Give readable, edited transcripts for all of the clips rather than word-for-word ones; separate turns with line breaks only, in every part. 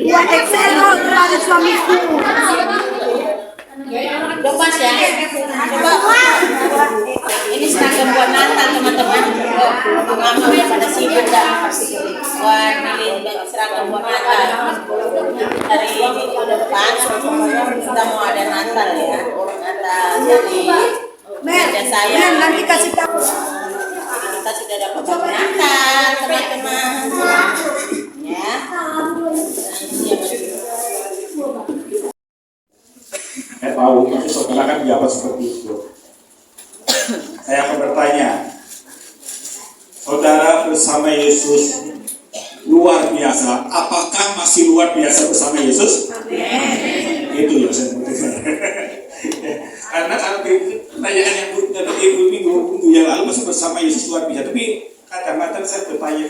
Buat Excel kepada suamiku.
Lepas ya. Coba. Ini seragam buat Natal teman-teman. Mama pada sibuk dah. Buat pilih seragam buat Natal. Hari ini udah depan. Kita mau ada Natal ya. Natal jadi. Saya
nanti kasih tahu.
Kita sudah dapat baju Natal teman-teman. Ya.
Saya tahu, tapi saudara kan jawaban seperti itu. Saya akan bertanya, saudara bersama Yesus luar biasa. Apakah masih luar biasa bersama Yesus? Itu yang saya mau tanya. Karena kalau pertanyaan yang minggu yang lalu masih bersama Yesus luar biasa. Tapi kadang-kadang saya bertanya,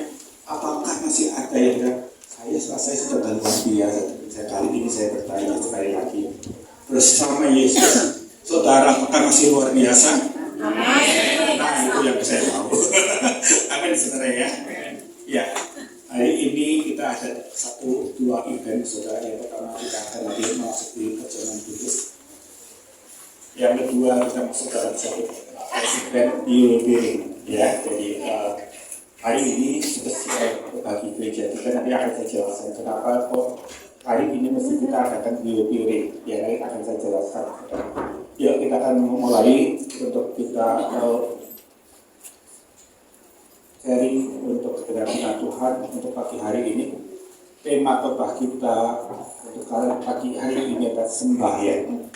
apakah masih ada yang saya sudah luar biasa. Kali ini saya bertanya sekali lagi, bersama Yesus, saudara apakah masih luar biasa? Amin. Nah itu yang saya tahu. Amin saudara ya. Ya, hari ini kita ada dua event saudara. Yang pertama kita akan lagi masuk di perjalanan kudus. Yang kedua kita masuk dalam satu event ULB ya. Jadi hari ini sudah bagi gereja kita nanti akan saya jelaskan kenapa kok hari ini mesti kita adakan ULB ya, nanti akan saya jelaskan. Ya kita akan mulai untuk kita sharing untuk kebenaran Tuhan untuk pagi hari ini. Tema khotbah kita untuk pagi hari ini adalah sembahyang.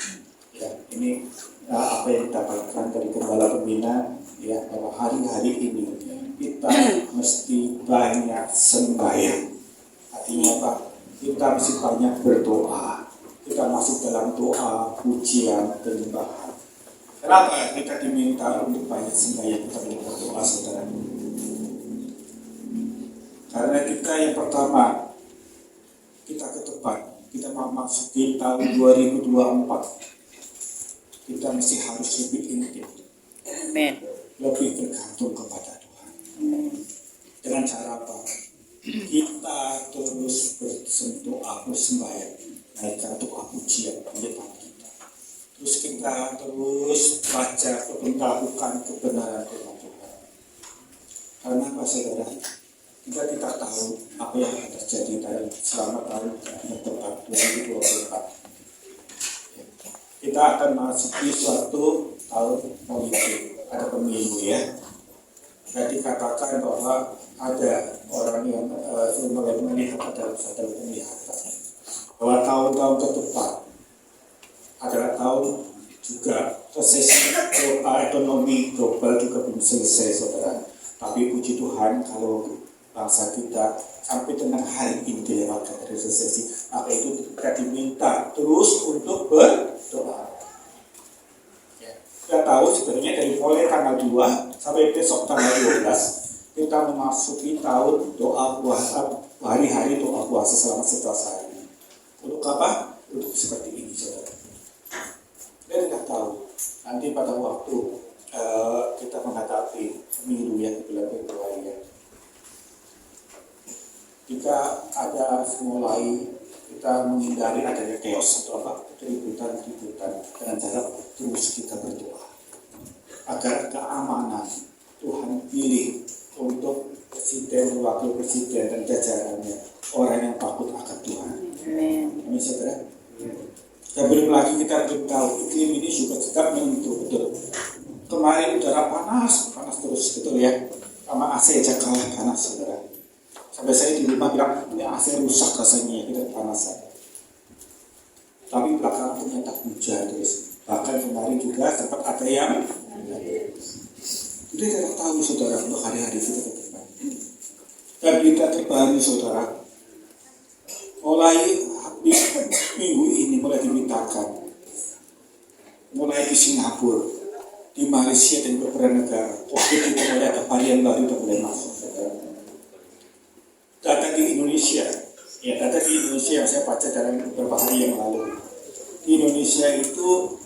Ya, ini apa yang didapatkan dari Gembala Pembina ya, bahwa hari-hari ini kita mesti banyak sembahyang. Artinya apa? Kita mesti banyak berdoa. Kita masuk dalam doa, pujian, penyembahan. Kenapa kita diminta untuk banyak sembahyang, kita banyak berdoa, saudara? Karena kita yang pertama, kita ke depan, kita memasuki tahun 2024. Kita mesti harus lebih intim, lebih bergantung kepada Tuhan. Dengan cara apa? Kita terus berdoa, bersembahyang, naikkan doa pujian di depan kita. Terus kita terus baca, melakukan kebenaran firman Tuhan. Karena apa saudara? Kita tidak tahu apa yang akan terjadi dalam selama tahun yang tepat 2024. Kita akan masuki suatu tahun politik, ada pemilu ya. Jadi katakan bahwa ada orang yang mulai melihat dalam satu penglihatan bahwa tahun-tahun ke depan adalah tahun juga resesi ekonomi global juga belum selesai saudara. Tapi puji Tuhan kalau bangsa kita sampai dengan hari ini dilewatkan dari resesi, maka itu kita diminta terus untuk berdoa. Ya. Kita tahu sebenarnya dari mulai tanggal 2 sampai besok tanggal 12 kita memasuki tahun doa puasa, hari-hari doa puasa selama 11 hari. Untuk apa? Untuk seperti ini saudara. Kita tidak tahu nanti pada waktu kita menghadapi pemilu yang di bulan Februari ya. ketika ada mulai kita menghindari adanya chaos atau apa keributan dengan cara terus kita berdoa agar keamanan Tuhan pilih untuk presiden, wakil presiden dan jajarannya orang yang takut akan Tuhan. Amin, saudara. Dan belum lagi kita belum tahu iklim ini juga tetap menentu betul. Kemarin udara panas terus betul ya. Sama AC aja kalah panas saudara. Sampai saya di rumah bilang ini AC rusak rasanya kita kepanasan. Tapi belakangan ternyata hujan terus. Bahkan kemarin juga sempat ada yang kita tidak tahu saudara untuk hari-hari kita ke depan. Dan berita terbaru saudara, mulai minggu ini mulai diberitakan, mulai di Singapura, di Malaysia dan beberapa negara, COVID itu mulai ada varian baru yang mulai masuk. Saudara. Data di Indonesia yang saya baca dalam beberapa hari yang lalu, di Indonesia itu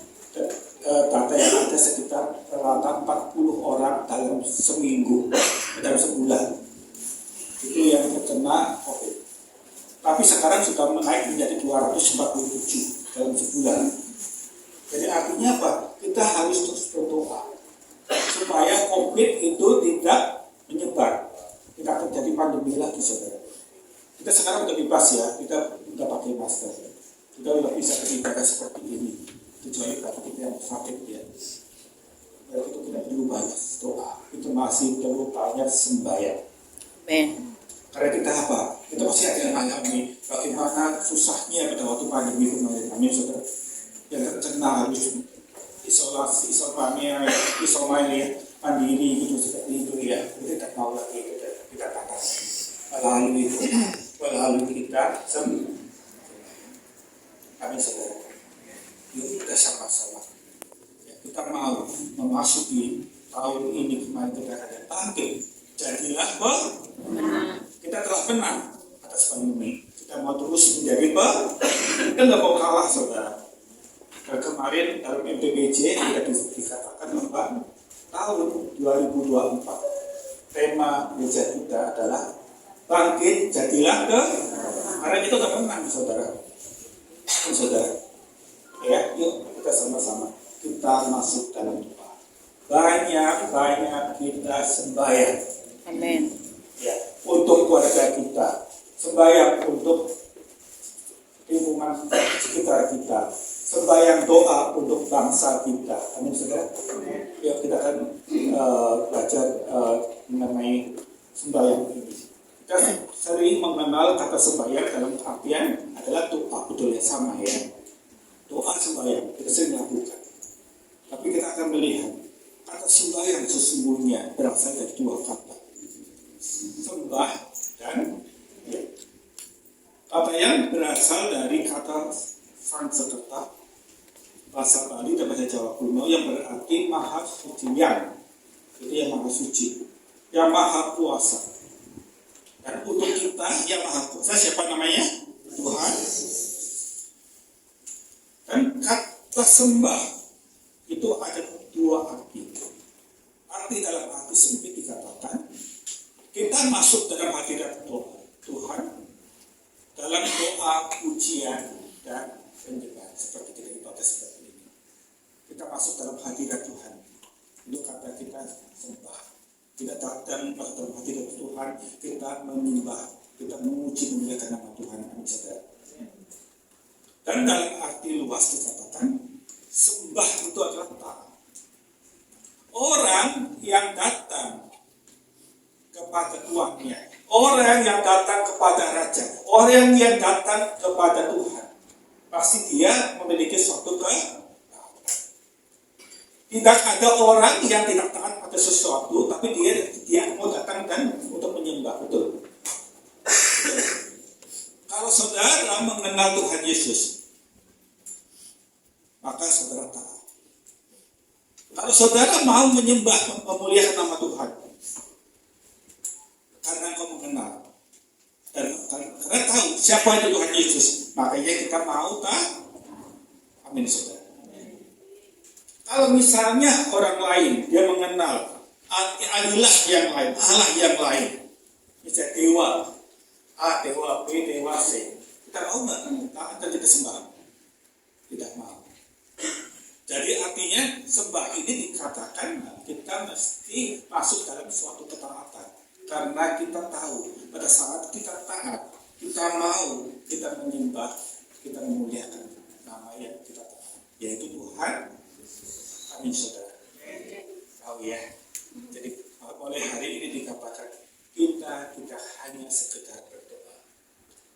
data yang ada sekitar rata 40 orang dalam seminggu, dalam sebulan itu yang terkena COVID. Tapi sekarang sudah menaik menjadi 247 dalam sebulan. Jadi artinya apa? Kita harus terus berdoa supaya COVID itu tidak menyebar, tidak terjadi pandemi lagi, saudara. Kita sekarang udah bebas ya, kita udah pakai masker, kita udah bisa beribadah seperti ini. Kecuali kalau kita yang sakit ya, berarti itu tidak perlu banyak doa, itu masih perlu banyak sembahyang. Karena kita apa? Kita pasti akan mengalami bagaimana susahnya pada waktu pandemi kemarin. Amin, saudara. Yang terkena harus isolasi, mandiri gitu seperti itu ya. Kita tidak mau lagi kita batasi. Lalu kita sembuh. Amin, saudara. Yuk kita sama-sama. Ya, kita mau memasuki tahun ini kemarin kita ada tampil. Jadilah kita telah menang atas pandemi. Kita mau terus menjadi kita nggak mau kalah, saudara. Kemarin dalam MPBJ kita dikatakan bahwa tahun 2024 tema gereja kita adalah bangkit jadilah karena kita udah menang, saudara. Saudara. Ya, yuk kita sama-sama kita masuk dalam doa. Banyak kita sembahyang. Amin. Ya, untuk keluarga kita, sembahyang untuk lingkungan sekitar kita, sembahyang doa untuk bangsa kita. Amin, saudara. Ya, kita akan belajar mengenai sembahyang ini. Kita sering mengenal kata sembahyang dalam artian adalah doa, betul ya, sama ya. Doa sembahyang kita sering lakukan. Tapi kita akan melihat kata sembahyang sesungguhnya berasal dari dua kata, sembah dan ya. Kata yang berasal dari kata Sanskerta, bahasa Bali dan bahasa Jawa kuno yang berarti maha suci yang, itu yang maha suci, yang maha kuasa. Dan untuk kita yang maha kuasa siapa namanya? Tuhan. Dan kata sembah itu ada dua arti. Arti dalam arti sempit dikatakan kita masuk dalam hadirat Tuhan dalam doa, pujian dan penyembahan seperti kita ibadah seperti ini. Kita masuk dalam hadirat Tuhan. Itu kata kita sembah. Kita datang dalam hadirat Tuhan, kita menyembah, kita memuji memuliakan nama Tuhan. Amin, saudara. Dan dalam arti luas dikatakan sembah itu adalah taat. Orang yang datang kepada tuannya, orang yang datang kepada raja, orang yang datang kepada Tuhan, pasti dia memiliki suatu ketaatan. Tidak ada orang yang tidak taat pada sesuatu, tapi dia mau datang dan untuk menyembah, betul. Kalau saudara mengenal Tuhan Yesus, maka saudara taat. Kalau saudara mau menyembah, memuliakan nama Tuhan, karena engkau mengenal dan karena tahu siapa itu Tuhan Yesus, makanya kita mau taat. Amin, saudara. Kalau misalnya orang lain dia mengenal Allah yang lain, misalnya dewa, A, dewa B, dewa C. Kita mau nggak taat dan kita sembah? Tidak mau. Jadi artinya sembah ini dikatakan kita mesti masuk dalam suatu ketaatan. Karena kita tahu pada saat kita taat, kita mau, kita menyembah, kita memuliakan nama yang kita taat, yaitu Tuhan. Amin, saudara. Tahu ya. Jadi oleh hari ini dikatakan kita tidak hanya sekedar berdoa,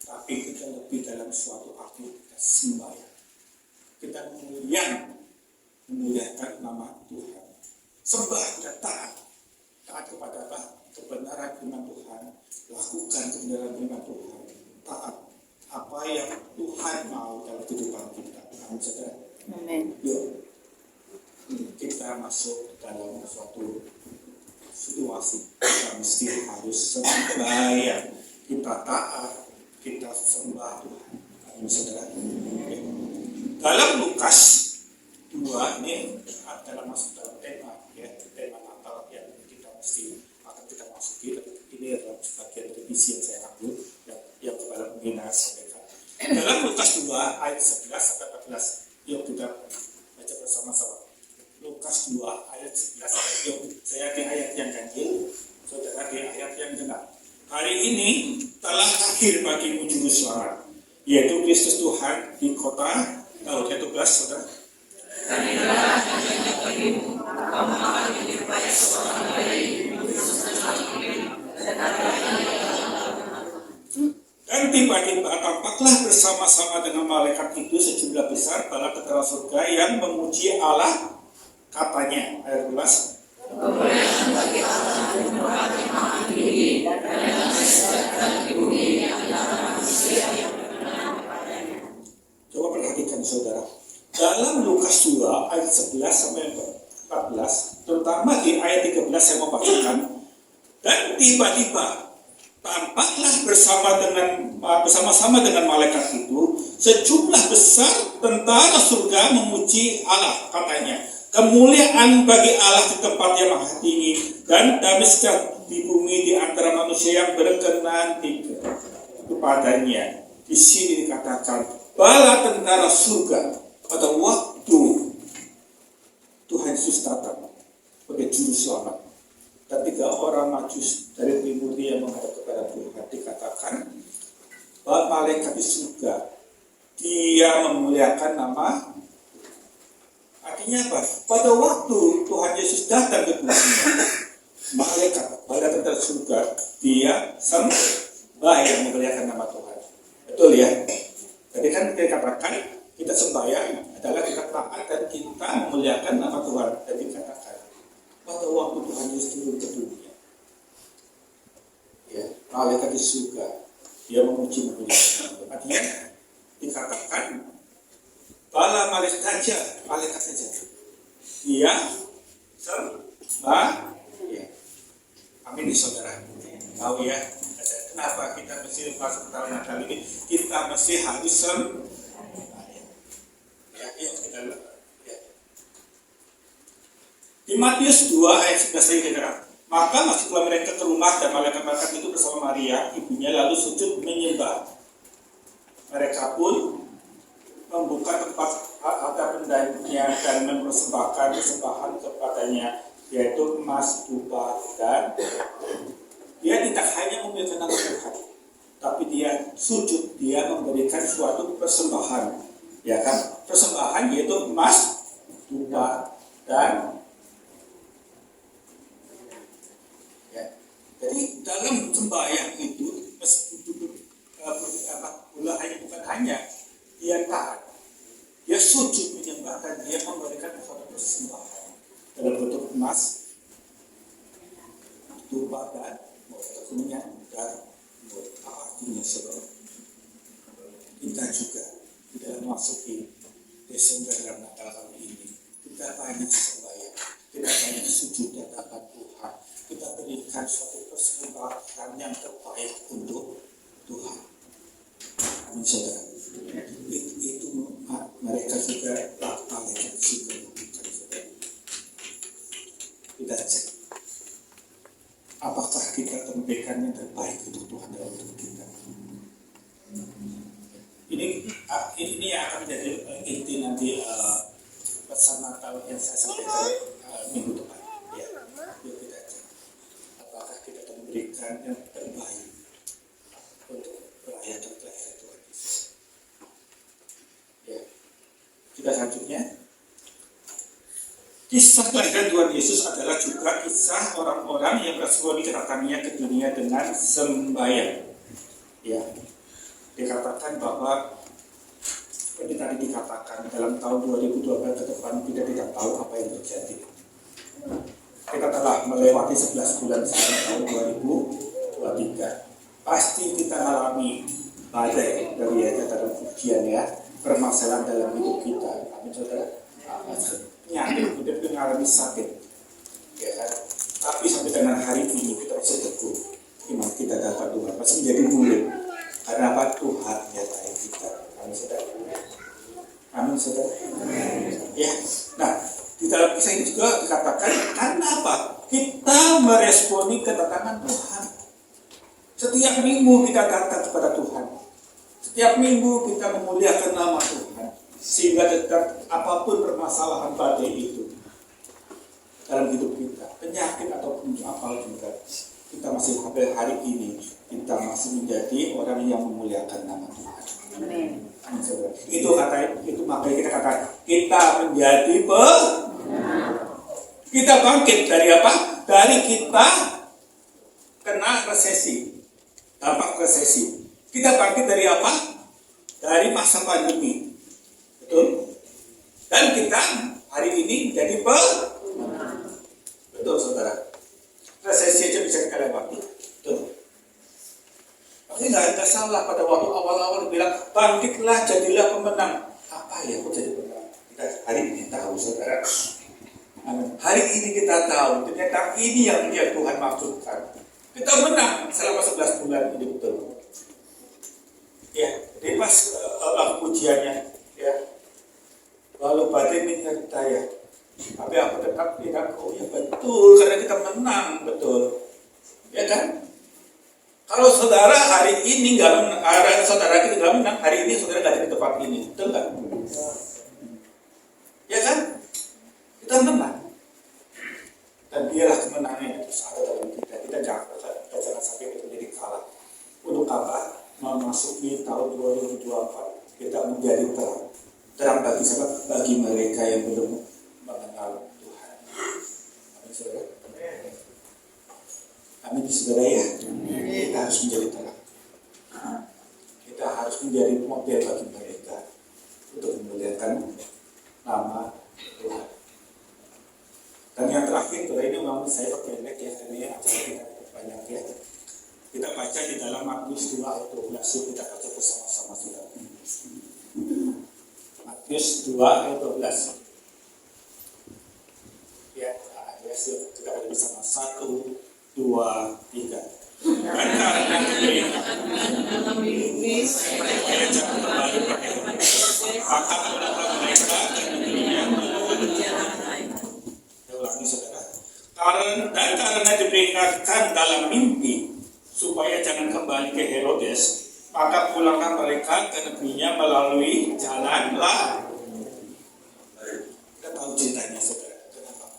tapi kita lebih dalam suatu aktivitas sembahyang. Kita memuliakan nama Tuhan. Sembah kita taat kepada apa? Kebenaran firman Tuhan. Lakukan kebenaran firman Tuhan. Taat apa yang Tuhan mau dalam kehidupan kita. Amin, saudara.
Amin.
Yuk, kita masuk dalam suatu situasi kita mesti harus sembahyang, kita taat, kita sembah Tuhan. Amin, saudara. Dalam Lukas 2 ini adalah masuk dalam tema Natal yang kita mesti akan kita masuki. Ini adalah sebagian revisi yang saya ambil yang kepada pembina sampaikan. Dalam Lukas 2 ayat 11 sampai 14, yuk kita baca bersama-sama. Lukas 2 ayat 11, yuk saya di ayat yang ganjil, saudara di ayat yang genap. Hari ini telah akhir bagimu juru selamat, yaitu Kristus Tuhan di kota Daud. Ayat 12, saudara. Dan tiba-tiba tampaklah bersama-sama dengan malaikat itu sejumlah besar bala tentara surga yang memuji Allah, katanya. Ayat 12. Coba perhatikan, saudara. Dalam Lukas 2 ayat 11 sampai 14, terutama di ayat 13 saya mau bacakan. Dan tiba-tiba tampaklah bersama-sama dengan malaikat itu sejumlah besar tentara surga memuji Allah, katanya. Kemuliaan bagi Allah di tempat yang maha tinggi, dan damai sejahtera di bumi di antara manusia yang berkenan kepadanya. Di sini dikatakan bala tentara surga pada waktu Tuhan Yesus datang sebagai juru selamat. Ketika orang Majus dari timur dia menghadap kepada Tuhan, dikatakan bahwa malaikat di surga dia memuliakan nama. Artinya apa? Pada waktu Tuhan Yesus datang ke dunia, malaikat pada tentara surga dia sembahyang memuliakan nama Tuhan. Betul ya? Jadi kan kita katakan kita sembahyang adalah kita taat dan kita memuliakan nama Tuhan. Jadi katakan pada waktu Tuhan Yesus turun ke dunia, ya, malaikat di surga dia memuji memuliakan. Artinya dikatakan bala malaikat saja dia sembah. Ya. Amin, saudara. Tahu ya, kenapa kita mesti masuk tahun Natal ini? Kita mesti harus sembah. Ya, kita ya. Di Matius 2 ayat 11 saya katakan, maka masuklah mereka ke rumah dan malaikat-malaikat itu bersama Maria ibunya lalu sujud menyembah. Mereka pun membuka tempat hadapnya dan mempersembahkan persembahan kepadanya, yaitu emas, dupa, dan dia tidak hanya memuliakan nama Tuhan, tapi dia sujud, dia memberikan suatu persembahan, ya kan? Persembahan yaitu emas, dupa, dan ya. Jadi dalam sembahyang itu bukan hanya dia taat, dia sujud menyembah, dan dia memberikan suatu persembahan dalam bentuk emas, dupa, dan minyak, dan artinya saudara, kita juga di dalam masuki Desember dan Natal kali ini kita banyak sembahyang, kita banyak sujud di hadapan Tuhan, kita berikan suatu persembahan yang terbaik untuk Tuhan. Amin, saudara. Itu mereka juga malaikat juga. Kita cek. apakah kita memberikan yang terbaik untuk Tuhan dalam hidup kita? Ini yang akan menjadi inti nanti pesan Natal yang saya sampaikan minggu depan. Ya, yuk kita cek. Apakah kita akan memberikan yang terbaik untuk merayakan kelahiran Tuhan Yesus? Ya, kita selanjutnya. Kisah kelahiran Tuhan Yesus adalah juga kisah orang-orang yang bersembunyi kedatangannya ke dunia dengan sembahyang. Ya, dikatakan bahwa seperti tadi dikatakan dalam tahun 2012 ke depan kita tidak tahu apa yang terjadi. Kita telah melewati 11 bulan sekarang tahun 2023. Pasti kita alami badai dari dalam ujian ya, permasalahan dalam hidup kita. Amin saudara. Penyakit, kita mengalami sakit, ya kan? Tapi sampai dengan hari ini kita masih teguh, iman kita dapat Tuhan masih menjadi murid. Karena apa? Tuhan menyertai kita. Amin saudara. Amin saudara. Ya, nah di dalam kisah ini juga dikatakan karena apa? Kita meresponi kedatangan Tuhan. Setiap minggu kita datang kepada Tuhan. Setiap minggu kita memuliakan nama Tuhan. Sehingga tetap apapun permasalahan badai itu dalam hidup kita, penyakit ataupun apa juga, kita masih sampai hari ini kita masih menjadi orang yang memuliakan nama Tuhan. Amin. Itu makanya kita katakan kita menjadi kita bangkit dari apa? Dari kita kena resesi, dampak resesi. Kita bangkit dari apa? Dari masa pandemi. Betul. Dan kita hari ini jadi betul saudara. Resesi aja bisa kita lewati. Betul. Tapi nggak salah pada waktu awal-awal bilang bangkitlah jadilah pemenang. Apa ya kok jadi pemenang? Kita hari ini tahu saudara. Hari ini kita tahu ternyata ini yang Tuhan maksudkan. Kita menang selama 11 bulan ini betul. Ya, jadi pas ujiannya ya. Lalu badai menyertai, tapi aku tetap tidak ya betul karena kita menang betul, ya kan? Kalau saudara hari ini nggak menang, saudara kita nggak menang hari ini saudara nggak ada di tempat ini, betul nggak? Ya kan? Kita menang dan dialah kemenangan itu ada dalam kita. Kita jangan sampai kita menjadi kalah. Untuk apa? Memasuki tahun 2024 kita menjadi terang bagi siapa? Bagi mereka yang belum mengenal Tuhan. Amin saudara. Amin saudara ya. Kita harus menjadi terang. Kita harus menjadi model bagi mereka untuk memuliakan nama Tuhan. Dan yang terakhir, saudara ini memang saya pendek ya, ini acara kita banyak ya. Kita baca di dalam Matius 2 ayat 12, kita baca bersama-sama saudara. Matius 2 ayat 12. Ya, kita baca bersama 1, 2, 3. Dan karena ini supaya jangan kembali pakai maka adalah mereka dan negerinya ulangi saudara. Karena diperingatkan dalam mimpi supaya jangan kembali ke Herodes, maka pulanglah mereka ke negerinya melalui jalan lain. Kita tahu ceritanya saudara. Kenapa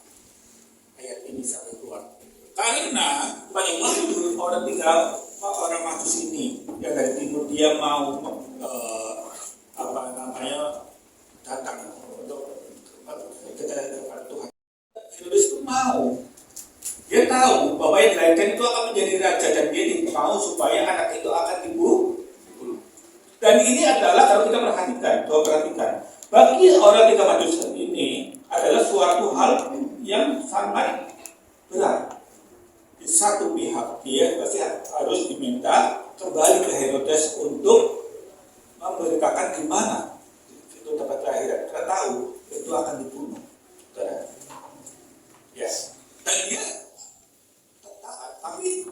ayat ini sampai keluar? Karena banyak waktu orang Majus ini yang dari timur dia mau datang untuk kepada Tuhan. Herodes itu mau. Dia tahu bahwa yang dilahirkan itu akan menjadi raja dan dia mau supaya anak itu akan dibunuh. Dan ini adalah kalau kita perhatikan, bagi orang tiga Majus ini adalah suatu hal yang sangat berat. Di satu pihak dia pasti harus diminta kembali ke Herodes untuk memberitakan di mana itu tempat kelahiran. Karena tahu itu akan dibunuh. Yes. Dan dia tapi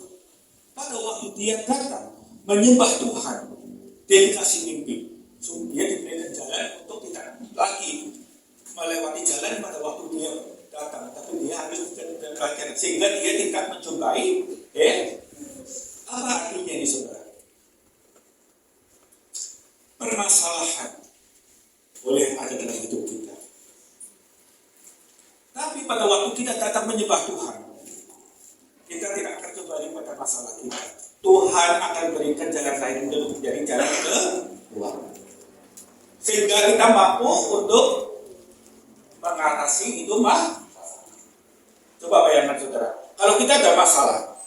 pada waktu dia datang menyembah Tuhan, dia dikasih mimpi. Dia diberikan jalan untuk tidak lagi melewati jalan pada waktu dia datang, tapi dia harus berjalan sehingga dia tidak menjumpai masalah kita, Tuhan akan berikan jalan lain untuk menjadi jalan keluar. Sehingga kita mampu untuk mengatasi itu Coba bayangkan saudara, kalau kita ada masalah,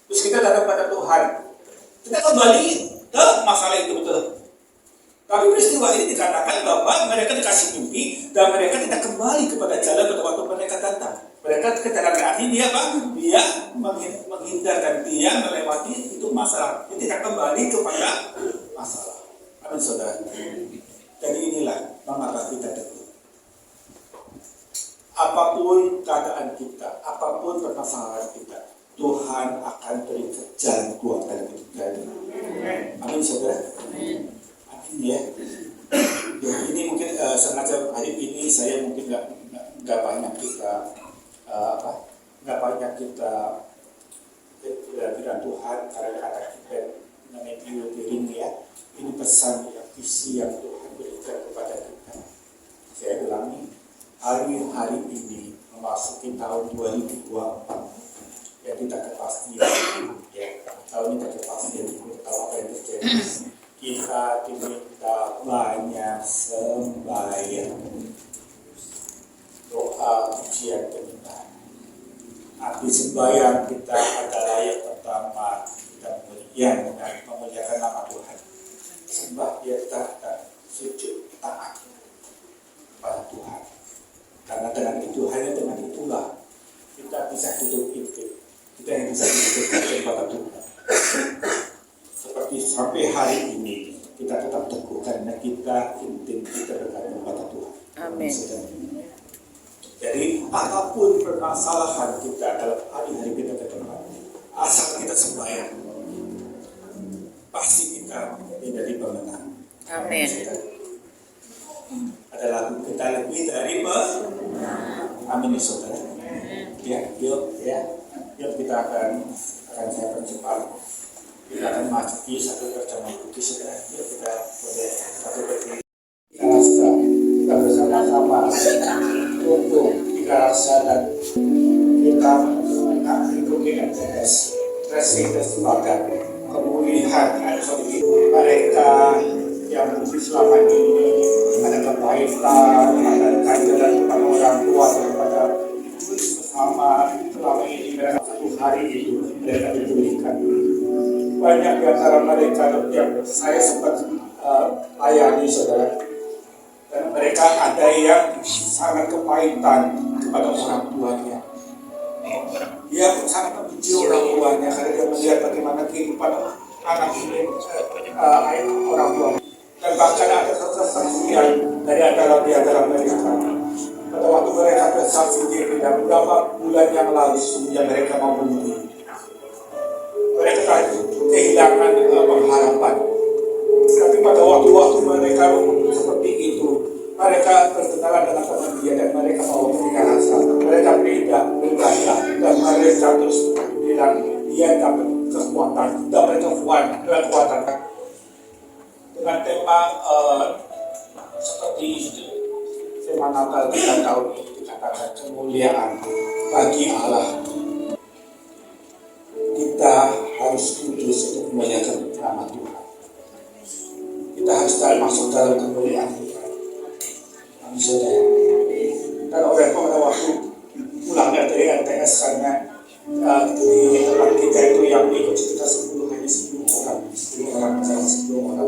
terus kita datang pada Tuhan, kita kembali ke masalah itu betul. Tapi peristiwa ini dikatakan bahwa mereka dikasih mimpi dan mereka tidak kembali kepada jalan pada waktu mereka datang. Mereka kedatangan arti dia Dia menghindar dan dia melewati itu masalah. Dia tidak kembali kepada masalah. Amin saudara. Jadi inilah mengapa kita datang. Apapun keadaan kita, apapun permasalahan kita, Tuhan akan beri jalan keluar dalam hidup kita. Amin saudara. Ya, ini mungkin sengaja hari ini saya mungkin nggak banyak kita bilang Tuhan karena kata kita mengenai diri ya. Ini pesan yang visi yang Tuhan berikan kepada kita. Saya ulangi, hari-hari ini memasuki tahun 2024 ya tidak kepastian ya tahun ini tidak kepastian apa yang terjadi. Kita diminta banyak sembahyang, doa, pujian, kemintaan. Arti sembahyang kita adalah yang pertama kita memuliakan nama Tuhan. Sembah dia dan sujud taat pada Tuhan. Karena dengan itu, hanya dengan itulah kita bisa hidup. Kita yang bisa hidup kepada Tuhan. Seperti sampai hari ini kita tetap teguh karena kita intim kita bergantung pada Tuhan.
Amin.
Jadi apapun permasalahan kita dalam hari-hari kita ke depan, asal kita sembahyang, pasti kita menjadi pemenang.
Amin.
Ada lagu kita lebih dari amin saudara. Ya, yuk kita akan saya percepat. Kita akan masuki satu perjamuan kudus saudara. Yuk kita boleh satu berdiri. Kita bersama-sama untuk kita rasa dan kita mengikuti MTS Tracing Kesempatan Kemuliaan mereka yang selama ini ada kebaikan, ada keadilan kepada orang tua kepada bersama selama ini mereka satu hari itu mereka diberikan. Banyak di antara mereka yang saya sempat layani saudara, dan mereka ada yang sangat kepahitan kepada orang tuanya. Dia sangat membenci orang tuanya karena dia melihat bagaimana kehidupan anak ini orang tuanya. Dan bahkan ada kesaksian dari di antara mereka. Pada waktu mereka bersaksi tidak beberapa bulan yang lalu yang mereka mau bunuh diri. Mereka kehilangan pengharapan. Tapi pada waktu-waktu mereka seperti itu, mereka berkenalan dengan teman dia dan mereka mau memberikan rasa. Mereka beribadah dan mereka terus bilang dia dapat kekuatan, dapat kekuatan dengan tema seperti tema Natal kita tahun ini dikatakan kemuliaan bagi Allah. Kita harus kudus untuk memuliakan nama Tuhan. Kita harus masuk dalam kemuliaan Tuhan. Amin saudara. Dan oleh pada waktu pulangnya dari RTS karena di tempat kita itu yang ikut kita 10 orang, 10 orang saja 10 orang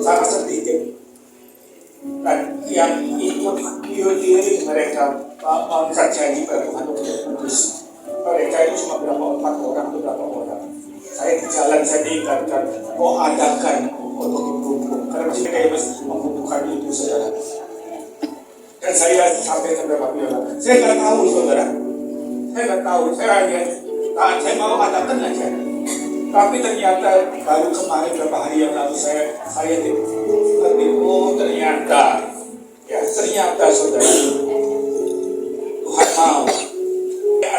sangat sedikit. Dan yang ikut diri mereka mengangkat janji pada Tuhan untuk kudus. Mereka itu cuma berapa 4 orang atau berapa orang. Saya di jalan saya diingatkan mau adakan untuk berkumpul karena masih kayak membutuhkan itu saudara. Dan saya sampai ke beberapa orang. Saya nggak tahu saudara. Saya nggak tahu. Saya hanya saya mau adakan aja. Tapi ternyata baru kemarin beberapa hari yang lalu saya ternyata saudara Tuhan mau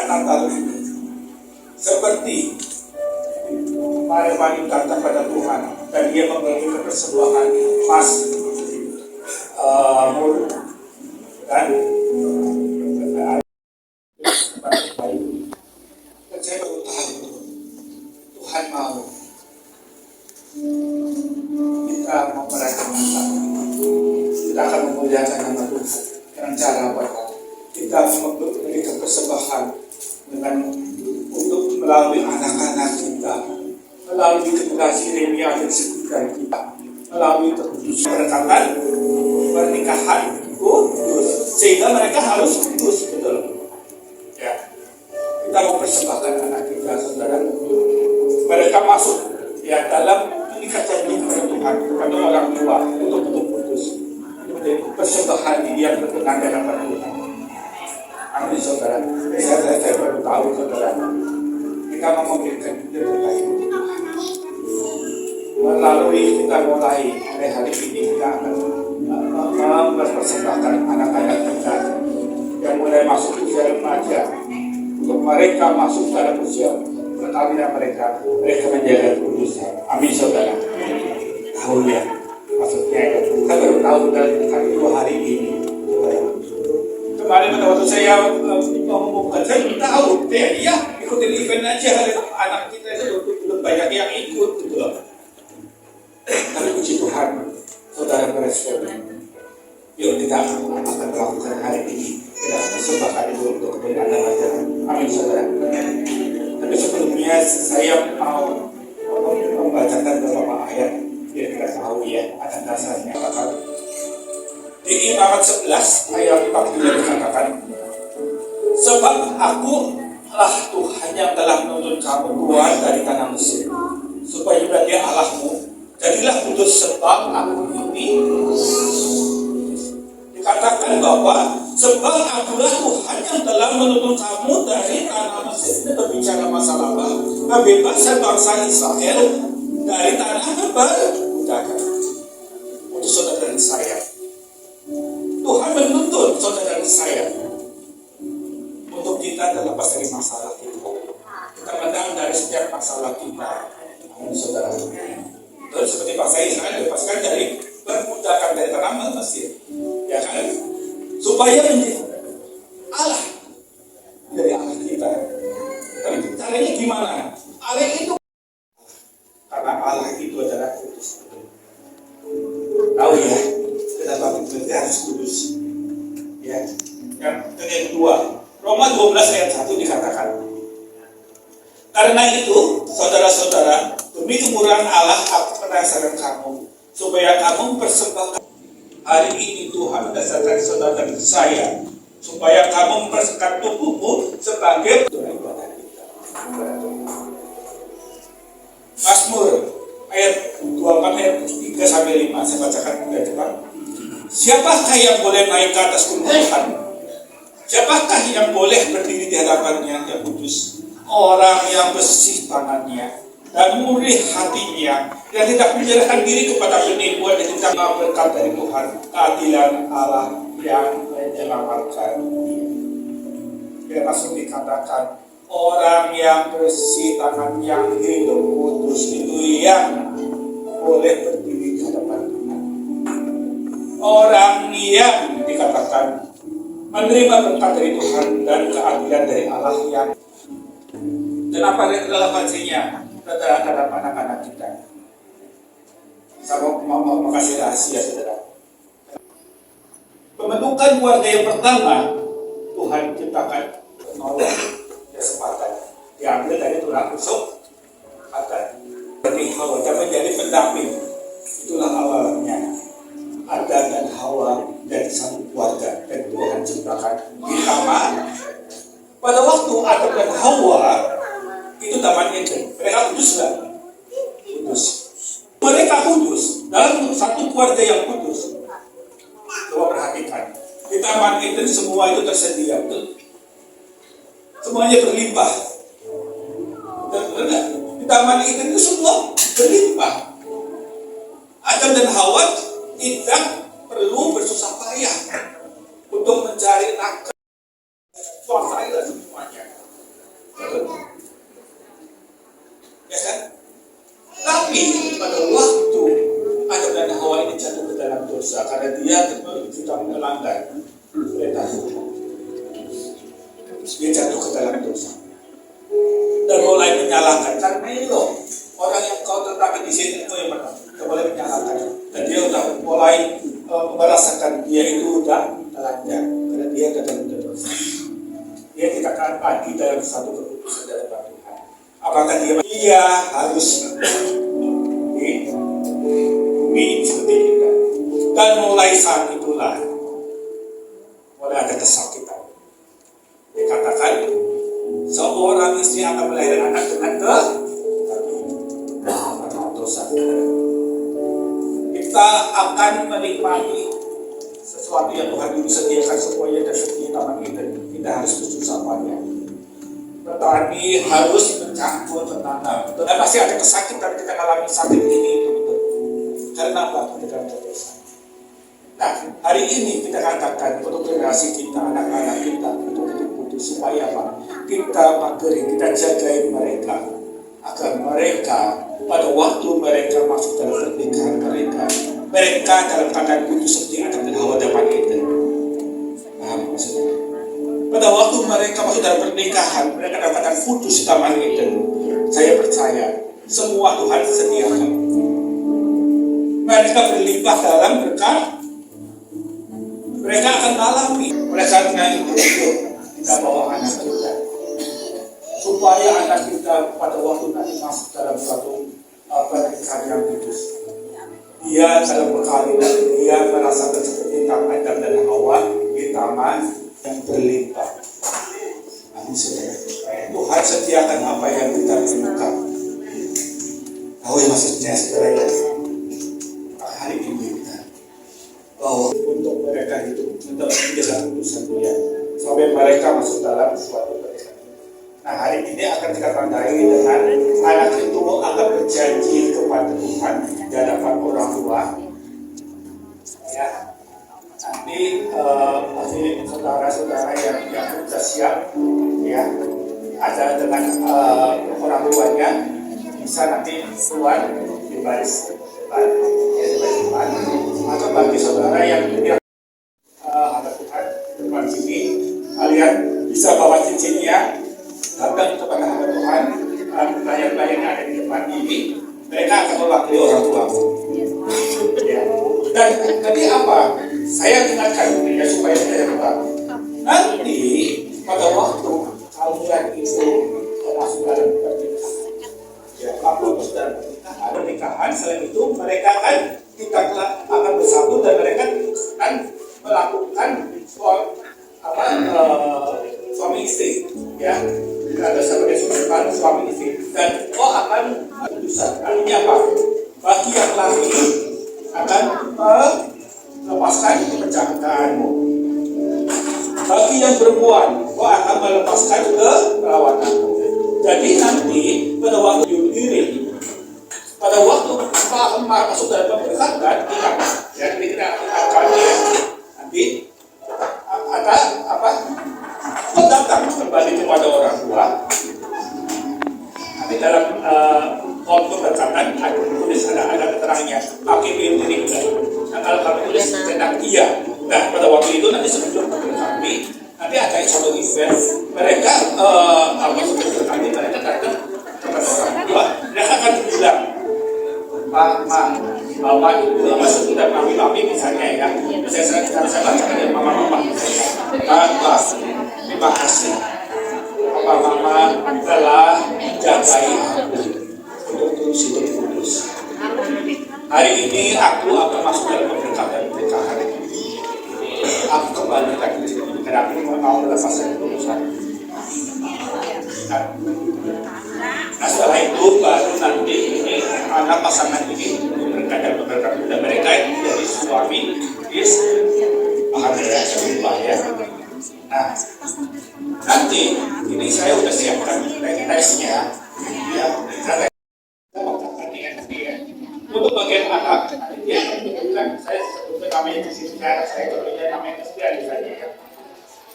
Natal seperti mari datang pada Tuhan dan dia memberikan persembahan emas murni dan Tuhan mau kita memerankan kita akan memuliakan nama Tuhan dengan cara apa? Kita memberikan persembahan dengan untuk melalui anak-anak kita, melalui generasi Yeremia dan sekitar kita, melalui terkudus perkataan pernikahan kudus, sehingga mereka harus kudus, betul. Ya, kita mempersembahkan anak kita, saudara, mereka masuk ya dalam terikat janji kepada Tuhan, kepada orang tua untuk kudus, menjadi persembahan yang berkenan dalam Tuhan. Amin, saudara. Saya baru tahu, saudara, kita memberikan yang terbaik. Melalui kita mulai hari ini kita akan mempersembahkan anak-anak kita yang mulai masuk usia remaja, untuk mereka masuk dalam usia perkawinan mereka menjaga kekudusan. Amin, saudara. Tahu ya maksudnya itu. Saya baru tahu dari hari 2 hari ini. Kemarin pada waktu saya mengumumkan, saya tahu ya ikutin event aja, anak kita itu belum banyak yang ikut gitu loh. Tapi puji Tuhan, saudara merespon. Yuk kita akan melakukan hari ini. Kita persembahkan itu untuk kemuliaan nama Tuhan. Amin, saudara. Tapi sebelumnya saya mau membacakan beberapa ayat biar kita tahu ya akan dasarnya apa. Di Imamat 11 ayat 42 dikatakan, sebab aku lah Tuhan yang telah menuntun kamu keluar dari tanah Mesir, supaya dia Allahmu, jadilah kudus sebab aku ini. Dikatakan bahwa sebab akulah Tuhan yang telah menuntun kamu dari tanah Mesir. Ini berbicara masalah apa? Kebebasan bangsa Israel dari tanah perbudakan. Untuk saudara dan saya, Tuhan menuntun saudara dan saya untuk kita terlepas dari masalah itu. Kita menang dari setiap masalah kita. Amin, saudara. Terus seperti bangsa Israel dilepaskan dari perbudakan dari tanah Mesir, ya kan? Supaya menjadi Allah dari Allah kita. Tapi caranya gimana? Allah itu karena Allah itu adalah kudus. Tahu ya? Kenapa kita harus kudus? Ya. Yang kedua, Roma 12 ayat 1 dikatakan, karena itu, saudara-saudara, demi kemurahan Allah aku penasaran kamu, supaya kamu persembahkan hari ini Tuhan berdasarkan saudara dan saya, supaya kamu mempersembahkan tubuhmu sebagai ibadah kita. Mazmur ayat 24 ayat 3 sampai 5 saya bacakan juga cepat. Siapakah yang boleh naik ke atas gunung Tuhan? Siapakah yang boleh berdiri di hadapannya yang kudus? Orang yang bersih tangannya dan murni hatinya, yang tidak menyerahkan diri kepada penipuan dan tidak berkat dari Tuhan, keadilan Allah yang menyelamatkan. Dia langsung dikatakan, orang yang bersih tangan, yang hidup kudus itu yang boleh berdiri di hadapan Tuhan. Orang yang dikatakan menerima berkat dari Tuhan dan keadilan dari Allah yang. Dan apa relevansinya terhadap anak-anak kita? Saya mau kasih rahasia, saudara. Pembentukan keluarga yang pertama Tuhan ciptakan Noah, kesempatan diambil dari tulang rusuk Adam. Berarti Hawa menjadi pendamping. Itulah awalnya Adam dan Hawa dari satu keluarga dan Tuhan ciptakan di taman. Pada waktu Adam dan Hawa itu taman Eden, mereka kudus nggak? Kudus. Mereka kudus dalam satu keluarga yang kudus. Coba perhatikan, di taman Eden semua itu tersedia, betul? Semuanya berlimpah. Benar? Di taman Eden itu semua berlimpah. Adam dan Hawa tidak perlu bersusah payah untuk mencari nafkah. Suasana semuanya. Ya kan? Tapi pada waktu Adam dan Hawa ini jatuh ke dalam dosa karena dia sudah melanggar perintah Tuhan. Dia jatuh ke dalam dosa dan mulai menyalahkan Carmelo. dalam satu keputusan dari Tuhan. Apakah dia harus di bumi seperti kita? Dan mulai saat itulah mulai ada kesakitan. Dikatakan seorang istri akan melahirkan anak dengan dosa. Kita akan menikmati sesuatu yang Tuhan dulu sediakan semuanya dari kita kita tidak harus bersusah payah. Petani harus mencampur menanam. Dan pasti ada kesakitan kita alami sakit ini itu betul. Karena apa? Karena dosa. Nah, hari ini kita katakan untuk generasi kita, anak-anak kita untuk putus supaya apa? Kita magari, kita jagai mereka agar mereka pada waktu mereka masuk dalam pernikahan mereka dalam keadaan kudus seperti Adam dan Hawa depan kita. Paham maksudnya? Pada waktu mereka masuk dalam pernikahan, mereka dalam keadaan kudus depan kita. Saya percaya semua Tuhan sediakan. Mereka berlimpah dalam berkat. Mereka akan alami. Oleh karena itu kita bawa anak kita supaya anak kita pada waktu nanti masuk dalam suatu pernikahan yang kudus. Dia dalam berkahwinan, dia merasakan seperti Adam dan Hawa di taman yang berlimpah. Amin saudara. Tuhan sediakan apa yang kita perlukan. Tahu yang maksudnya saudara ya? Hari ini kita bahwa untuk mereka itu untuk menjaga urusan dunia sampai mereka masuk dalam suatu pernikahan. Nah, hari ini akan kita tandai dengan anak itu akan berjanji kepada Tuhan di hadapan orang tua. Ya, nanti pasti saudara-saudara yang sudah siap, ya, ada dengan orang tuanya bisa nanti keluar di baris depan, atau bagi saudara yang ada Tuhan depan sini, kalian bisa bawa cincinnya. Datang kepada hamba Tuhan, pelayan-pelayan yang ada di depan ini, mereka akan mewakili orang tua. Ya. Dan tadi apa? Saya ingatkan ya supaya tidak lupa. Nanti pada waktu kalian itu masuk dalam pernikahan, ya, kalau sudah ada pernikahan, selain itu mereka kita akan bersatu dan mereka akan melakukan suami istri, ya. Ada sebagai suami istri dan akan dosa. Artinya apa? Bagi yang laki akan melepaskan penjagaanmu. Bagi yang perempuan, akan melepaskan keperawananmu. Jadi nanti pada waktu diri, pada waktu masuk dalam pernikahan, ya kita akan nanti ada apa? Datang kembali kepada orang tua. Nanti dalam waktu berkatan ada tulis ada keterangannya. Pakai diri juga. Nah, kalau kami tulis tentang iya. Nah, pada waktu itu nanti sebelum kami nanti ada satu event. Mereka sebelum kami mereka datang kepada orang tua. Mereka akan bilang, Pak, Bapak, Ibu, masuk dan mami misalnya ya. Saya bacakan ya mama. Pak, terima kasih Papa Mama telah menjagai aku untuk terus hidup kudus. Hari ini aku akan masuk dalam pernikahan. Aku kembali lagi karena aku mau melepaskan keputusan. Nah, setelah itu baru nanti ini anak pasangan ini berkata dan mereka jadi suami istri. Paham ya? Ya. Nah, nanti ini saya udah siapkan tesnya, ya. Untuk bagian anak, ya, kan saya sebutkan namanya di sini, saya sebutkan namanya Kristian saja ya.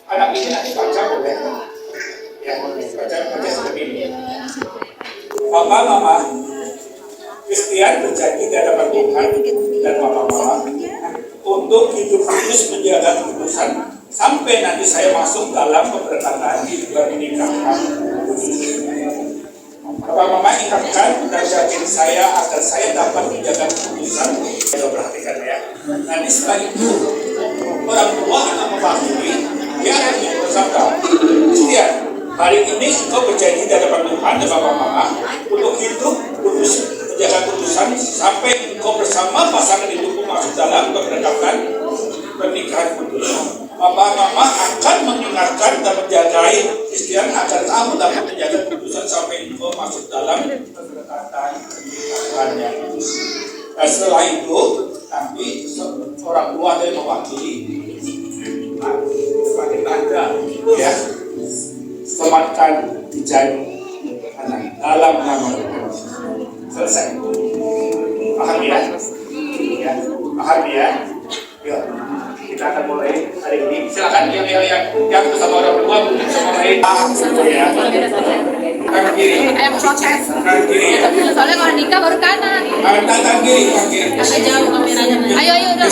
Anak ini nanti baca boleh, ya, baca seperti ini. Papa, Mama, Kristian berjanji di hadapan Tuhan dan Papa, Mama untuk hidup kudus menjaga keputusan sampai nanti saya masuk dalam keberkatan di pernikahan. Bapak Mama ingatkan dan yakin saya agar saya dapat menjaga keputusan. Kita perhatikan ya. Nanti setelah itu orang tua akan mewakili, dia akan bersabda, Kristian, Hari ini engkau berjanji di hadapan Tuhan dan Bapak Mama untuk hidup kudus, menjaga kudusan sampai engkau bersama pasangan hidupmu masuk dalam keberkatan pernikahan kudus. Bapak Mama akan mengingatkan dan menjagai Christian agar kamu dapat menjaga kudusan sampai engkau masuk dalam keberkatan pernikahan yang kudus. Dan setelah itu nanti orang tua dari mewakili sebagai tanda ya selamatkan dijadi anak dalam nama Tuhan. Selesai. Paham ya? Ya, paham ya? Yuk, kita akan mulai hari ini. Silakan yang bersama orang tua mungkin sama lain. Ya. Kanan kiri. Kanan kiri. Ya.
Soalnya kalau nikah baru kanan.
Kanan kiri, kanan kiri.
Agak jauh kameranya.
Ayo udah.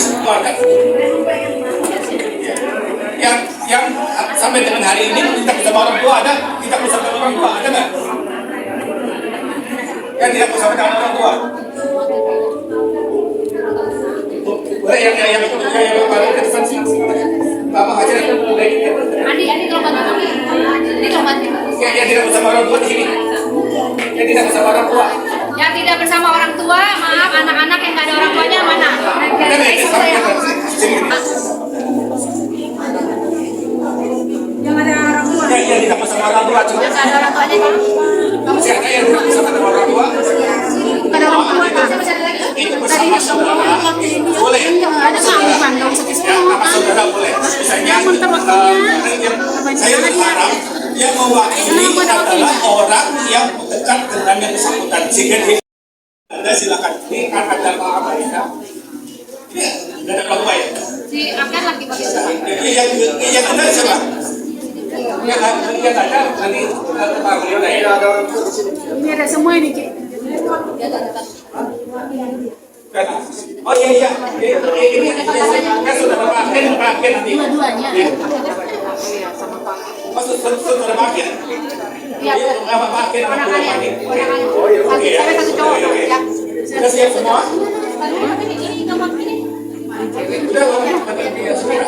Yang sampai dengan hari ini tidak bersama orang tua ada? Tidak bersama orang tua ada nggak? Yang tidak bersama dengan orang tua? Boleh yang baru ke depan sih. Bapak aja
Andi kalau bantu. Ini kalau bantu.
yang tidak bersama orang tua di sini. Yang tidak bersama orang tua.
Yang tidak bersama orang tua, maaf anak-anak yang nggak ada orang tuanya mana?
Ada nggak yang sama yang sini?
Yang ada orang tua.
Yang tidak bersama orang tua cuma.
Yang nggak ada orang tuanya kan?
Siapa yang tidak bersama orang tua?
Bukan orang tua, masih ada lagi.
Itu bersama saudara boleh.
Ada kehidupan, nggak usah
Ya,
semua.
sama saudara boleh. Misalnya saya berharap yang mewakili adalah orang yang dekat dengan yang bersangkutan. Sehingga Anda silakan. Ini kan ada Pak Amerika. Ini ada Pak Baik.
Si akan lagi pakai siapa?
Yang ada siapa? Yang ada nanti Pak Beliau ada orang tua di sini.
Ini ada semua ini, Ki.
Oh iya. Ini kan sudah Pak Ken nanti.
Dua-duanya.
Maksud saudara Pak Ken.
Iya.
Pak Ken sama Pak Ken.
Ponakannya.
Oh iya. Oke ya.
Sampai satu cowok. Ya.
Sudah siap semua?
Ini nomor ini.
Udah sudah.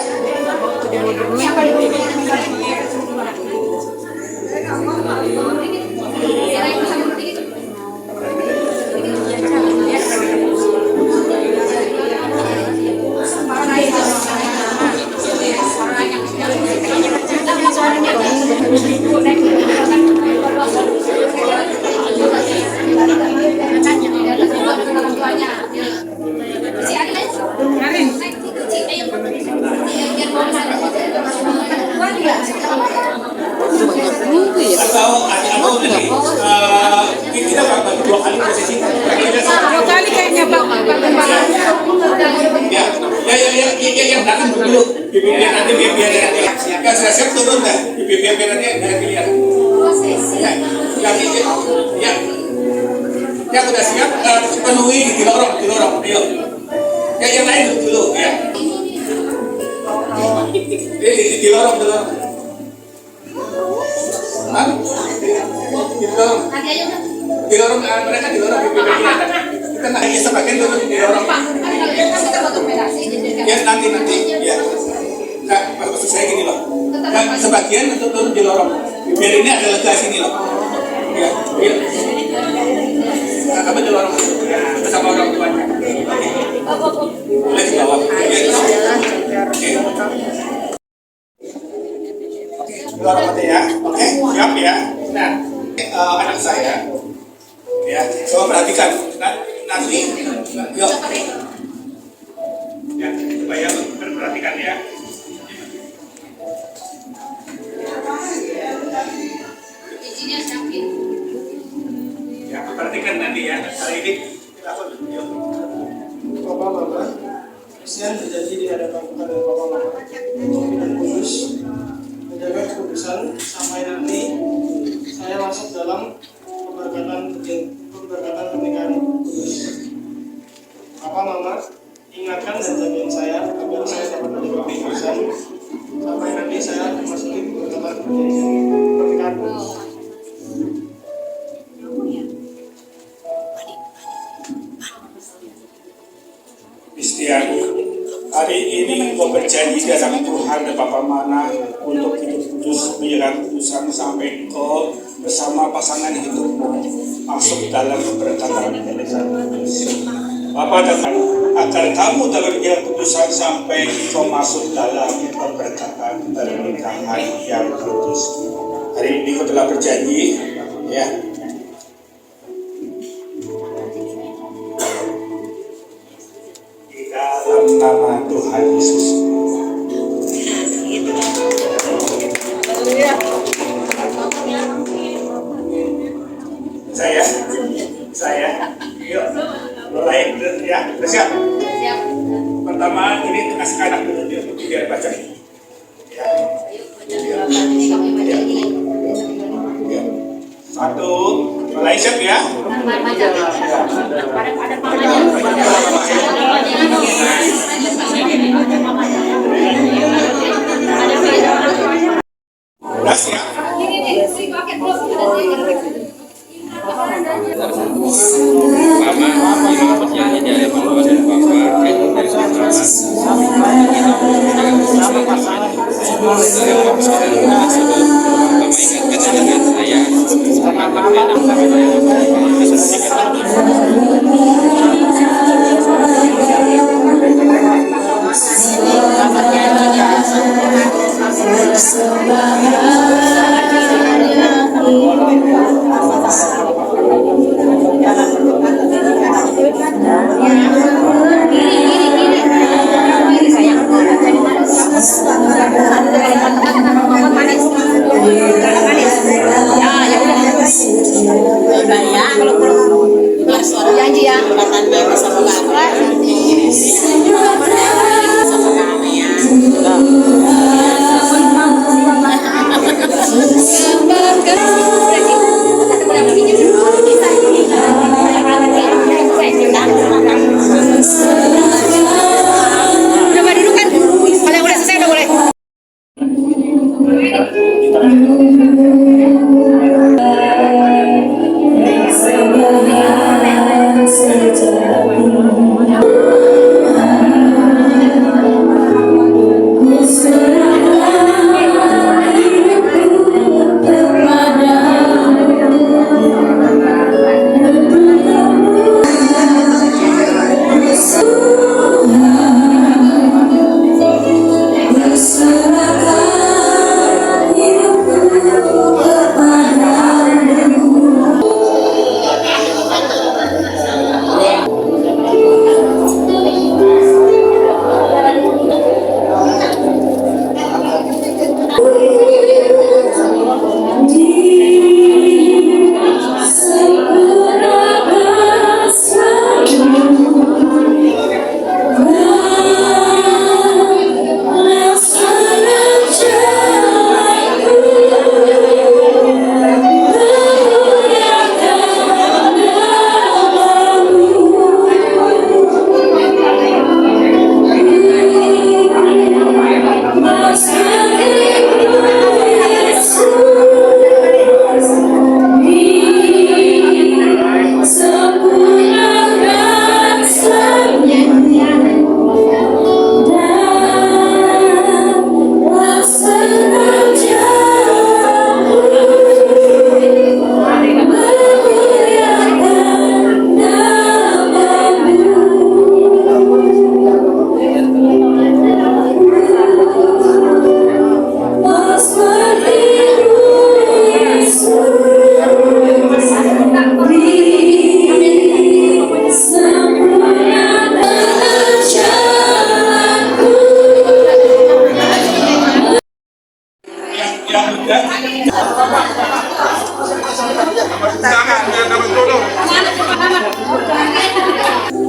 Atau kita akan dua kali prosesi.
Dua kali kayaknya, Pak.
Ya, yang belakang dulu. Biar nanti yang sudah siap turun dah. Biar nanti ada pilihan. Yang sudah siap penuhi dilorong. Ayo. Yang lain dulu ya. Dilorong. Hah? Dilorong mereka dilorong kita naik sebagian dulu dilorong. Ya nanti ya. Maksud saya gini loh. Sebagian untuk turun dilorong. Biar ini ada lega sini loh. Ya. Kamu dilorong ya, bersama orang tuanya. Boleh di bawah. Oke. Dilorong aja ya. Oke, siap ya. Nah, anak saya ya, coba perhatikan nanti yuk ya, supaya perhatikan ya.
Izinnya sakit.
Ya, perhatikan nanti ya. Kali ini kita yuk.
Bapak Mama, Christian berjanji di hadapan Tuhan dan Bapak Mama untuk hidup kudus, menjaga kekudusan sampai nanti saya masuk dalam keberkatan pernikahan kudus. Bapak Mama, ingatkan dan jagain saya agar saya dapat menjaga kekudusan sampai nanti saya memasuki keberkatan pernikahan kudus.
Hari ini engkau berjanji di hadapan Tuhan dan Bapa Mana untuk hidup Kudus menyerahkan keputusan sampai engkau bersama pasangan hidupmu masuk dalam keberkatan dari Sang Kudus. Bapa dan agar kamu dalam menyerahkan keputusan sampai engkau masuk dalam keberkatan dari pernikahan yang kudus. Hari ini kau telah berjanji, ya. Di dalam nama Tuhan Yesus. Saya, yuk, mulai ya, udah siap?
Siap.
Pertama ini kasih anak dulu dia, biar baca. Ya. Satu, mulai siap ya? Udah siap?
Mama, ini percaya dari mama dan papa itu dari
Janji ya, kelihatan mama sama bapak. Sama mama ya.
Udah dulu kan? Kalau udah selesai udah boleh.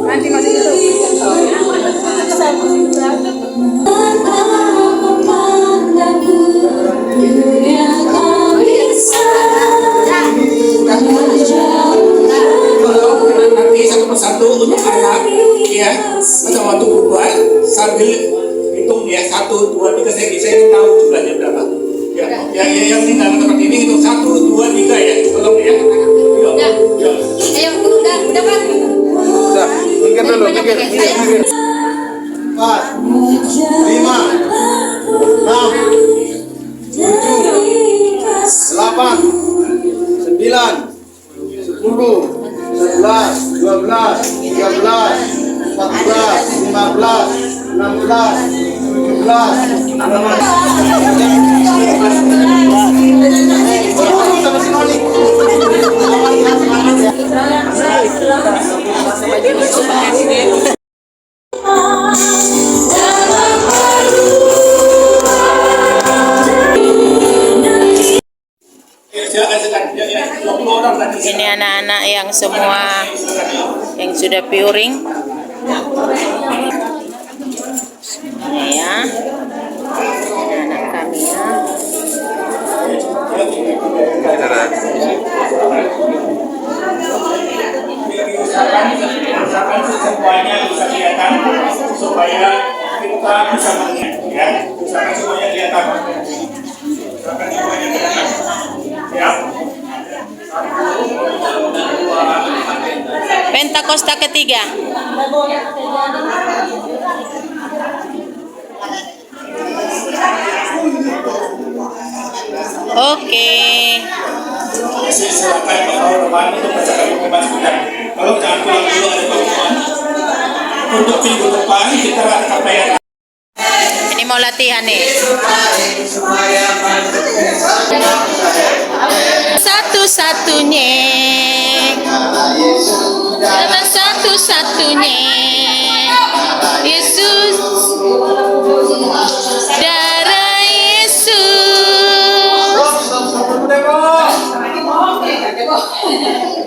Nanti masih
Nanti satu persatu untuk anak, ya, sama waktu berbuat sambil hitung ya, 1, 2, 3, saya ingin tahu jumlahnya berapa. Ya, yang tinggal tempat ini hitung 1, 2, 3 ya, tolong ya. Yuk.
Ayo, udah kan?
Udah, mikir dulu, mikir. 4, 5,
Ini anak-anak yang semua yang sudah piring. Ini ya, anak kami ya.
Semuanya bisa kelihatan supaya kita bisa melihat ya, misalkan semuanya kelihatan. Misalkan semuanya kelihatan. Siap?
Pentakosta ketiga. Oke.
Silakan kawan-kawan untuk bacakan hukuman kita. Kalau jangan pulang dulu ada hukuman. Untuk minggu depan kita akan KPR.
Ini mau latihan nih. Satu-satunya, jalan satu-satunya, Yesus, darah Yesus.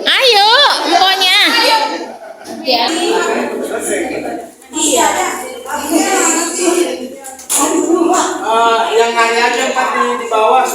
Ayo, pokoknya.
Yang nanya aja Pak di bawah.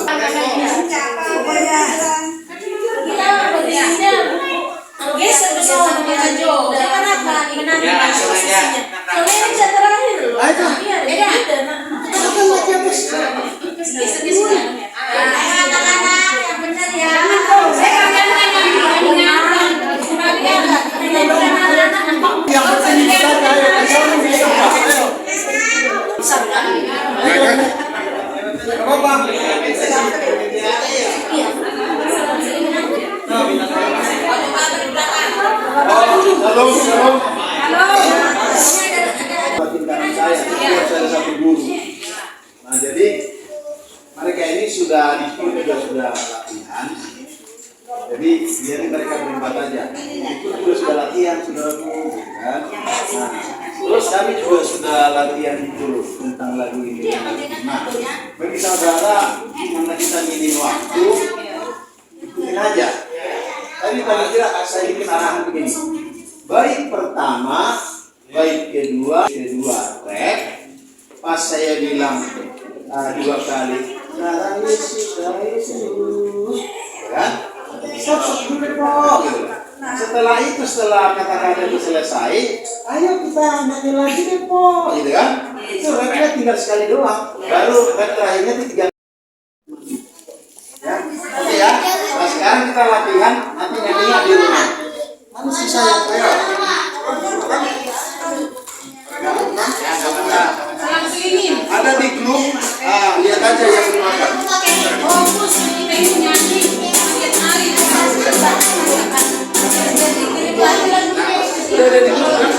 Halo. Saya ada satu guru. Nah, jadi mereka ini sudah di sini sudah latihan. Jadi biarin mereka berempat aja. Itu sudah latihan, sudah kan. Nah, terus kami juga sudah latihan itu tentang lagu ini. Nah, bagi saudara, karena kita minim waktu, ikutin aja. Tadi paling tidak saya bikin arahan begini. Baik pertama, baik kedua rek. Pas saya bilang 2 kali, darah Yesus, kan? Stop dulu kok. Setelah itu, setelah kata-kata itu selesai, ayo kita nyanyi lagi deh po, gitu kan? Itu reknya tinggal sekali doang. Baru rek terakhirnya 3. Ya, oke ya. Nah sekarang kita latihan, nanti nyanyinya di rumah. Mana sih saya? Ayo. Ada di grup, lihat aja yang dimakan. Sudah ada di grup kan?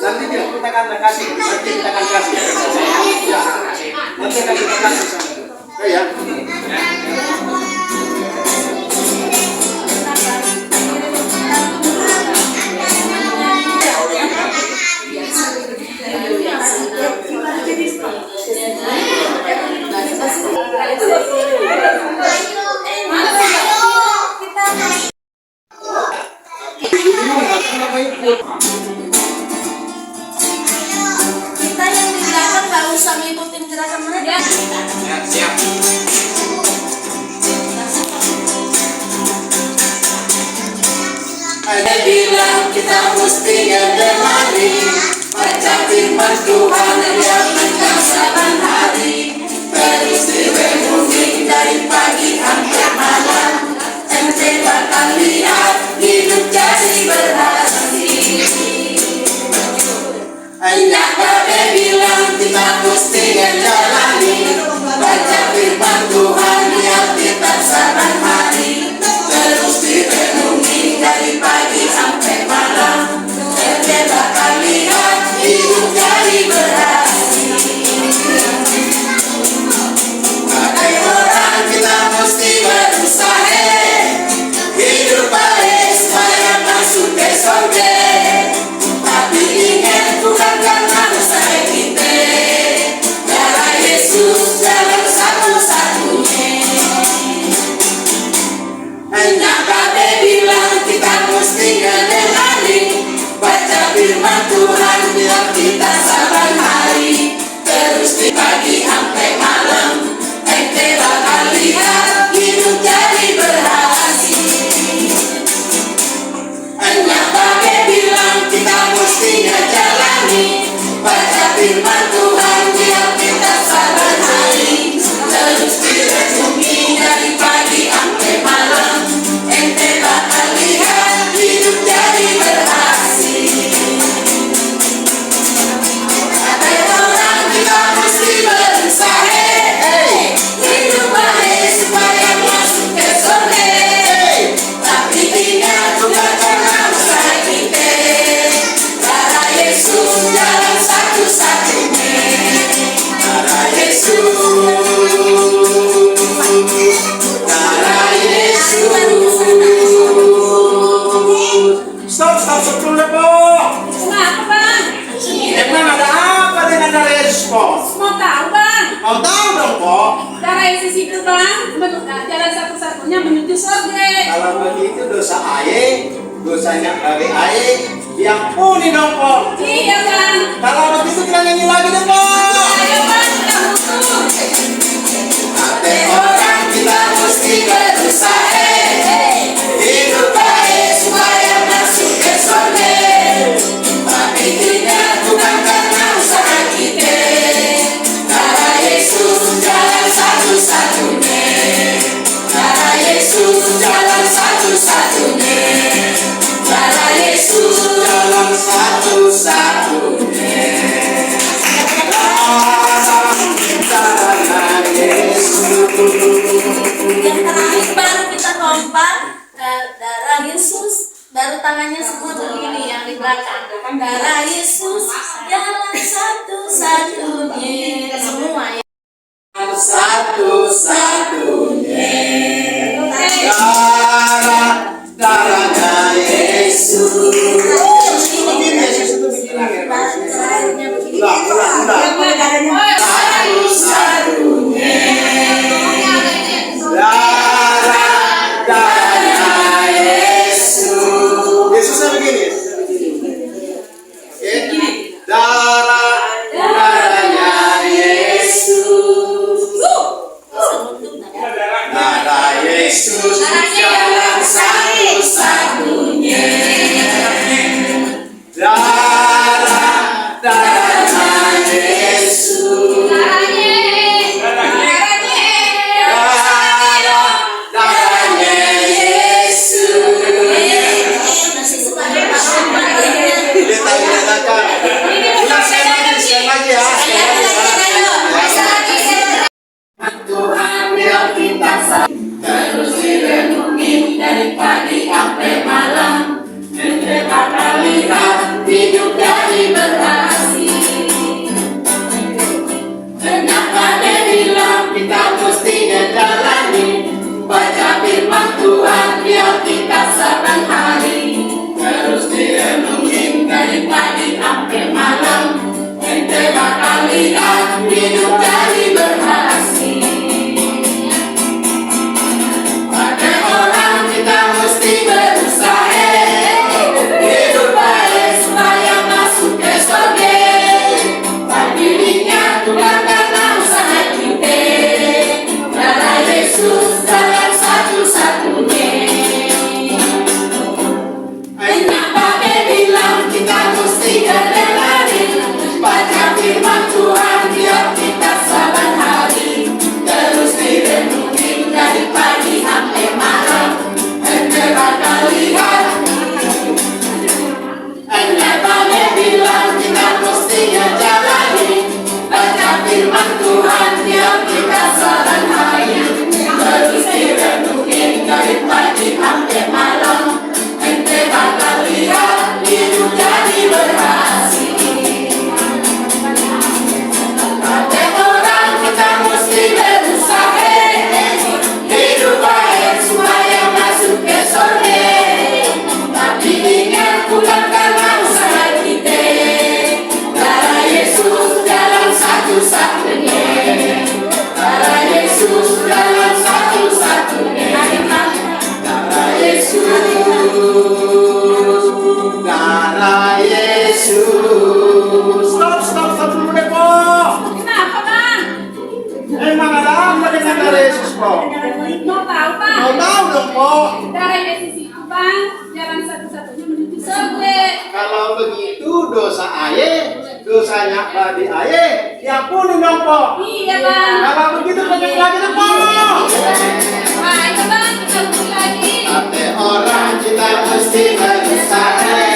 Nanti kita akan kasih, nanti kita akan kasih. Ya, nanti akan kita kasih sama itu. Oke ya.
Kita yang di belakang nggak usah ngikutin gerakan mereka.
Siap.
Ada bilang kita mesti berlari, baca firman Tuhan yang akan saban hari, terus direnungi dari pagi sampai malam, ente bakal lihat hidup jadi berhasil. kita mesti jalani. Baca firman Tuhan tiap kita saban hari. Terus direnungi dari pagi sampai malam. Kita akan lihat hidup jadi berhasil. Ada orang kita mesti berusaha hidup baik supaya masuk ke surga. Tapi ingat bukan karena usaha kita. Darah Yesus jalan satu-satunya. Hanya Babe bilang kita mesti ngedengarin. Baca firman Tuhan biar kita saban hari. Terus di pagi sampai malam. Ente bakal lihat hidup jadi berhasil. Hanya Babe bilang kita mesti ngejalani. Baca firman Tuhan biar kita saban hari. Terus direnungi dari pagi sampai malam. Ente bakal lihat hidup jadi berhasil. Ada orang kita mesti berusaha hidup baik supaya masuk ke surga. Tapi ingat bukan karena usaha kita. Darah Yesus jalan satu-satunya. Darah Yesus. Darah Yesus.
Stop sebelumnya, Po.
Kenapa bang?
Emang ada apa dengan darah Yesus, Po?
Mau tahu bang?
Mau tahu dong, Po?
Darah Yesus itu bang, jalan satu-satunya menuju surga.
Kalau begitu dosa aye, dosanya dari aye, diampuni dong, Po.
Iya bang.
Kalau begitu kita nyanyi lagi deh, Po.
Ayo bang, kita musuh.
Ada orang kita mesti berusaha hidup baik supaya masuk ke surga. Tapi ingat bukan karena usaha kita. Darah Yesus jalan satu-satunya. Darah Yesus jalan satu-satunya. Darah Yesus jalan satu-satunya. Darah Yesus.
Yang terakhir baru kita lompat darah Yesus, baru tangannya semua begini yang di belakang. Darah Yesus jalan satu-satunya semua ya.
Satu-satunya. Darahnya Yesus.
Begini Yesus itu begini.
Terakhirnya begini.
Satu-satunya. Darahnya Yesus.
Yesusnya begini. Oke.
Darahnya Yesus. Darah Yesus jalan satu-satunya. Darahnya Yesus.
Stop dulu deh, Po.
Kenapa bang?
Emang ada apa dengan darah Yesus, Po?
Mau tahu bang?
Mau tahu dong, Po.
Darah Yesus itu bang, jalan satu-satunya menuju surga.
Kalau begitu dosa aye, dosanya badi aye, diampuni dong, Po.
Iya bang.
Kalau begitu banyak lagi dong, Po.
Wah itu bang, kita beli lagi.
Tapi orang kita mesti berusaha.